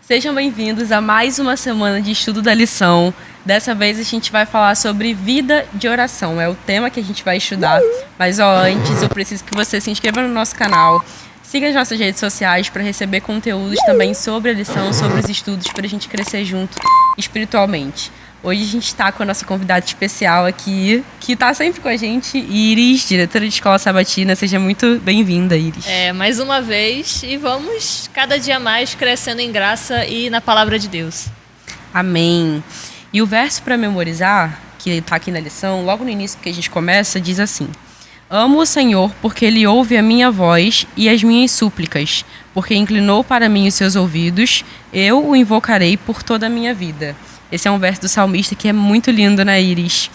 Sejam bem-vindos a mais uma semana de estudo da lição. Dessa vez a gente vai falar sobre vida de oração. É o tema que a gente vai estudar. Mas antes eu preciso que você se inscreva no nosso canal. Siga as nossas redes sociais para receber conteúdos também sobre a lição, sobre os estudos, para a gente crescer junto espiritualmente. Hoje a gente está com a nossa convidada especial aqui, que está sempre com a gente, Iris, diretora de Escola Sabatina. Seja muito bem-vinda, Iris. Mais uma vez, e vamos cada dia mais crescendo em graça e na palavra de Deus. Amém. E o verso para memorizar, que está aqui na lição, logo no início que a gente começa, diz assim: Amo o Senhor porque Ele ouve a minha voz e as minhas súplicas, porque inclinou para mim os seus ouvidos, eu o invocarei por toda a minha vida. Esse é um verso do salmista que é muito lindo, né, Iris?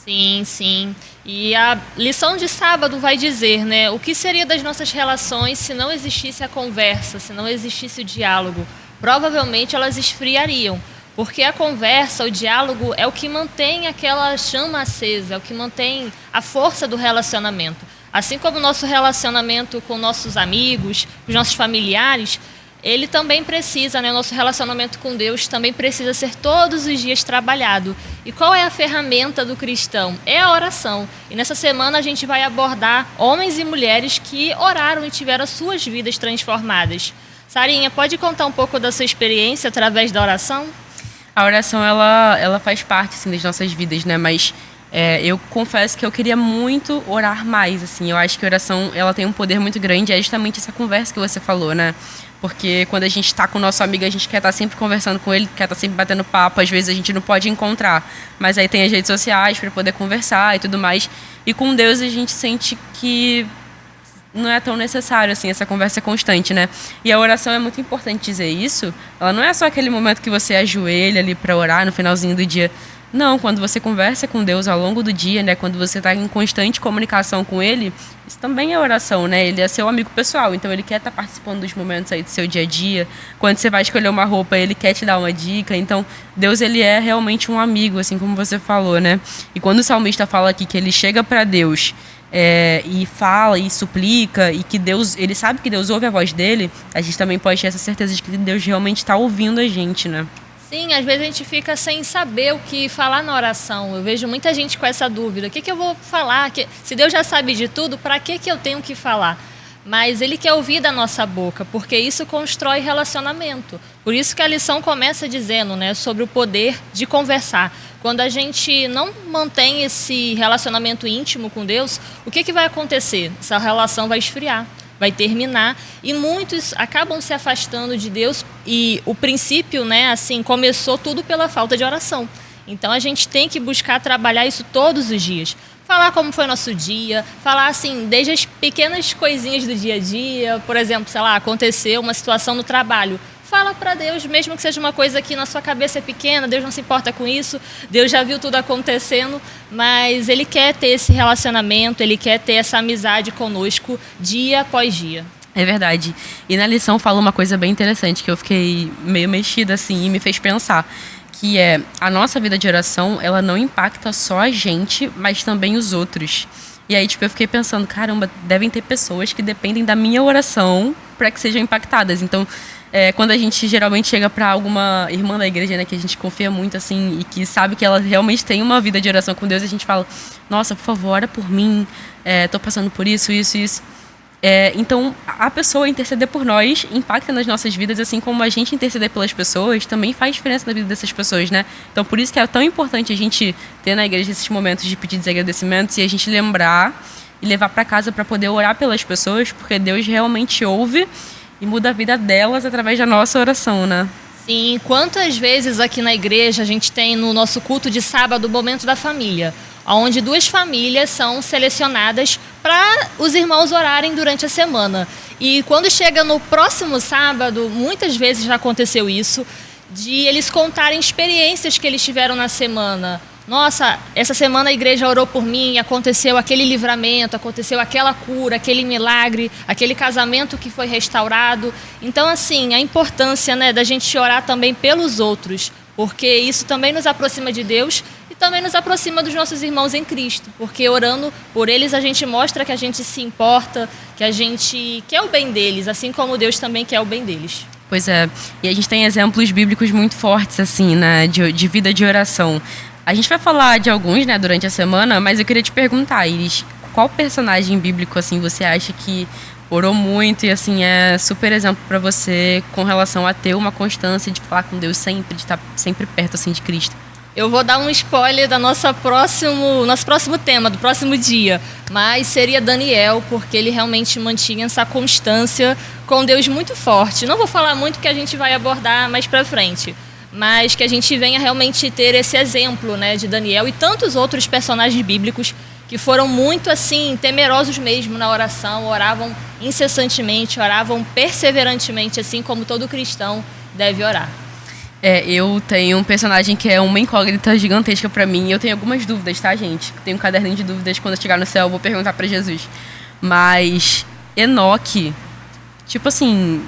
Sim, sim. E a lição de sábado vai dizer, né, o que seria das nossas relações se não existisse a conversa, se não existisse o diálogo? Provavelmente elas esfriariam, porque a conversa, o diálogo é o que mantém aquela chama acesa, é o que mantém a força do relacionamento. Assim como o nosso relacionamento com nossos amigos, com os nossos familiares, ele também precisa, né, o nosso relacionamento com Deus também precisa ser todos os dias trabalhado. E qual é a ferramenta do cristão? É a oração. E nessa semana a gente vai abordar homens e mulheres que oraram e tiveram as suas vidas transformadas. Sarinha, pode contar um pouco da sua experiência através da oração? A oração, ela faz parte, assim, das nossas vidas, né? Mas eu confesso que eu queria muito orar mais, assim. Eu acho que a oração, ela tem um poder muito grande. É justamente essa conversa que você falou, né? Porque quando a gente está com o nosso amigo, a gente quer estar sempre conversando com ele, quer estar sempre batendo papo. Às vezes a gente não pode encontrar, mas aí tem as redes sociais para poder conversar e tudo mais. E com Deus a gente sente que não é tão necessário, assim, essa conversa constante, né? E a oração é muito importante dizer isso. Ela não é só aquele momento que você ajoelha ali para orar no finalzinho do dia. Não, quando você conversa com Deus ao longo do dia, né? Quando você está em constante comunicação com Ele, isso também é oração, né? Ele é seu amigo pessoal, então Ele quer estar participando dos momentos aí do seu dia a dia. Quando você vai escolher uma roupa, Ele quer te dar uma dica. Então, Deus, Ele é realmente um amigo, assim como você falou, né? E quando o salmista fala aqui que ele chega para Deus e fala e suplica, e que Deus, ele sabe que Deus ouve a voz dele, a gente também pode ter essa certeza de que Deus realmente está ouvindo a gente, né? Sim, às vezes a gente fica sem saber o que falar na oração. Eu vejo muita gente com essa dúvida. O que eu vou falar? Se Deus já sabe de tudo, para que eu tenho que falar? Mas Ele quer ouvir da nossa boca, porque isso constrói relacionamento. Por isso que a lição começa dizendo, né, sobre o poder de conversar. Quando a gente não mantém esse relacionamento íntimo com Deus, o que vai acontecer? Essa relação vai esfriar, vai terminar, e muitos acabam se afastando de Deus, e o princípio, né, assim, começou tudo pela falta de oração. Então a gente tem que buscar trabalhar isso todos os dias. Falar como foi nosso dia, falar assim, desde as pequenas coisinhas do dia a dia, por exemplo, sei lá, aconteceu uma situação no trabalho. Fala para Deus, mesmo que seja uma coisa que na sua cabeça é pequena, Deus não se importa com isso, Deus já viu tudo acontecendo, mas Ele quer ter esse relacionamento, Ele quer ter essa amizade conosco dia após dia. É verdade. E na lição fala uma coisa bem interessante que eu fiquei meio mexida assim e me fez pensar, que é a nossa vida de oração, ela não impacta só a gente, mas também os outros. E aí, tipo, eu fiquei pensando, caramba, devem ter pessoas que dependem da minha oração para que sejam impactadas. Então, quando a gente geralmente chega para alguma irmã da igreja, né, que a gente confia muito, assim, e que sabe que ela realmente tem uma vida de oração com Deus, a gente fala, nossa, por favor, ora por mim, tô passando por isso. Então, a pessoa interceder por nós impacta nas nossas vidas, assim como a gente interceder pelas pessoas também faz diferença na vida dessas pessoas, né? Então, por isso que é tão importante a gente ter na igreja esses momentos de pedidos e agradecimentos e a gente lembrar e levar para casa para poder orar pelas pessoas, porque Deus realmente ouve e muda a vida delas através da nossa oração, né? Sim, quantas vezes aqui na igreja a gente tem no nosso culto de sábado o momento da família, onde 2 famílias são selecionadas para os irmãos orarem durante a semana. E quando chega no próximo sábado, muitas vezes já aconteceu isso, de eles contarem experiências que eles tiveram na semana. Nossa, essa semana a igreja orou por mim, aconteceu aquele livramento, aconteceu aquela cura, aquele milagre, aquele casamento que foi restaurado. Então, assim, a importância, né, da gente orar também pelos outros, porque isso também nos aproxima de Deus e também nos aproxima dos nossos irmãos em Cristo, porque orando por eles a gente mostra que a gente se importa, que a gente quer o bem deles, assim como Deus também quer o bem deles. Pois é. E a gente tem exemplos bíblicos muito fortes, assim, né? De vida de oração. A gente vai falar de alguns, né, durante a semana, mas eu queria te perguntar, Iris, qual personagem bíblico, assim, você acha que orou muito e, assim, é super exemplo para você com relação a ter uma constância de falar com Deus sempre, de estar sempre perto, assim, de Cristo? Eu vou dar um spoiler da nosso próximo tema, do próximo dia, mas seria Daniel, porque ele realmente mantinha essa constância com Deus muito forte. Não vou falar muito que a gente vai abordar mais pra frente, mas que a gente venha realmente ter esse exemplo, né, de Daniel e tantos outros personagens bíblicos que foram muito assim temerosos mesmo na oração, oravam incessantemente, oravam perseverantemente, assim como todo cristão deve orar. Eu tenho um personagem que é uma incógnita gigantesca pra mim. E eu tenho algumas dúvidas, tá, gente? Tenho um caderninho de dúvidas. Quando eu chegar no céu, eu vou perguntar pra Jesus. Mas Enoque, tipo assim,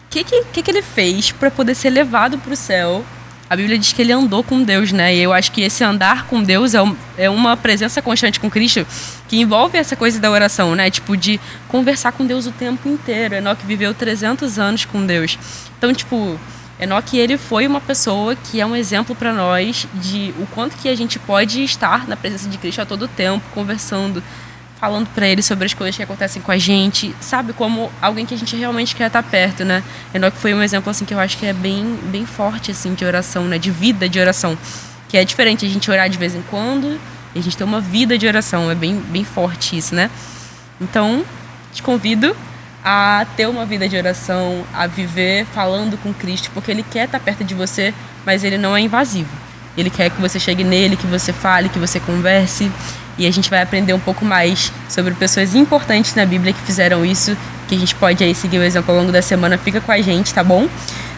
o que ele fez pra poder ser levado pro céu? A Bíblia diz que ele andou com Deus, né? E eu acho que esse andar com Deus é uma presença constante com Cristo que envolve essa coisa da oração, né? Tipo, de conversar com Deus o tempo inteiro. Enoque viveu 300 anos com Deus. Então, tipo, Enoque, ele foi uma pessoa que é um exemplo para nós de o quanto que a gente pode estar na presença de Cristo a todo tempo, conversando, falando para ele sobre as coisas que acontecem com a gente, sabe? Como alguém que a gente realmente quer estar perto, né? Enoque foi um exemplo, assim, que eu acho que é bem, bem forte, assim, de oração, né? De vida de oração. Que é diferente a gente orar de vez em quando e a gente ter uma vida de oração. É bem, bem forte isso, né? Então, te convido a ter uma vida de oração, a viver falando com Cristo, porque Ele quer estar perto de você, mas Ele não é invasivo. Ele quer que você chegue nele, que você fale, que você converse, e a gente vai aprender um pouco mais sobre pessoas importantes na Bíblia que fizeram isso, que a gente pode aí seguir o exemplo ao longo da semana. Fica com a gente, tá bom?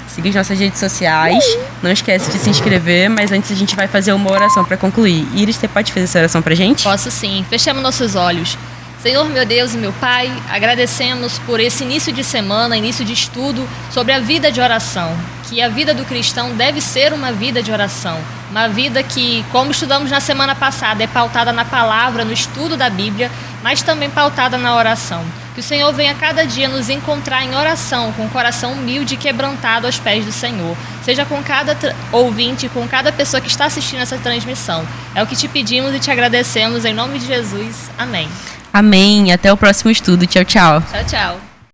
Siga as nossas redes sociais, não esquece de se inscrever, mas antes a gente vai fazer uma oração para concluir. Iris, você pode fazer essa oração pra gente? Posso sim. Fechamos nossos olhos. Senhor, meu Deus e meu Pai, agradecemos por esse início de semana, início de estudo sobre a vida de oração. Que a vida do cristão deve ser uma vida de oração. Uma vida que, como estudamos na semana passada, é pautada na palavra, no estudo da Bíblia, mas também pautada na oração. Que o Senhor venha cada dia nos encontrar em oração, com o coração humilde e quebrantado aos pés do Senhor. Seja com cada ouvinte, com cada pessoa que está assistindo essa transmissão. É o que te pedimos e te agradecemos em nome de Jesus. Amém. Amém. Até o próximo estudo. Tchau, tchau. Tchau, tchau.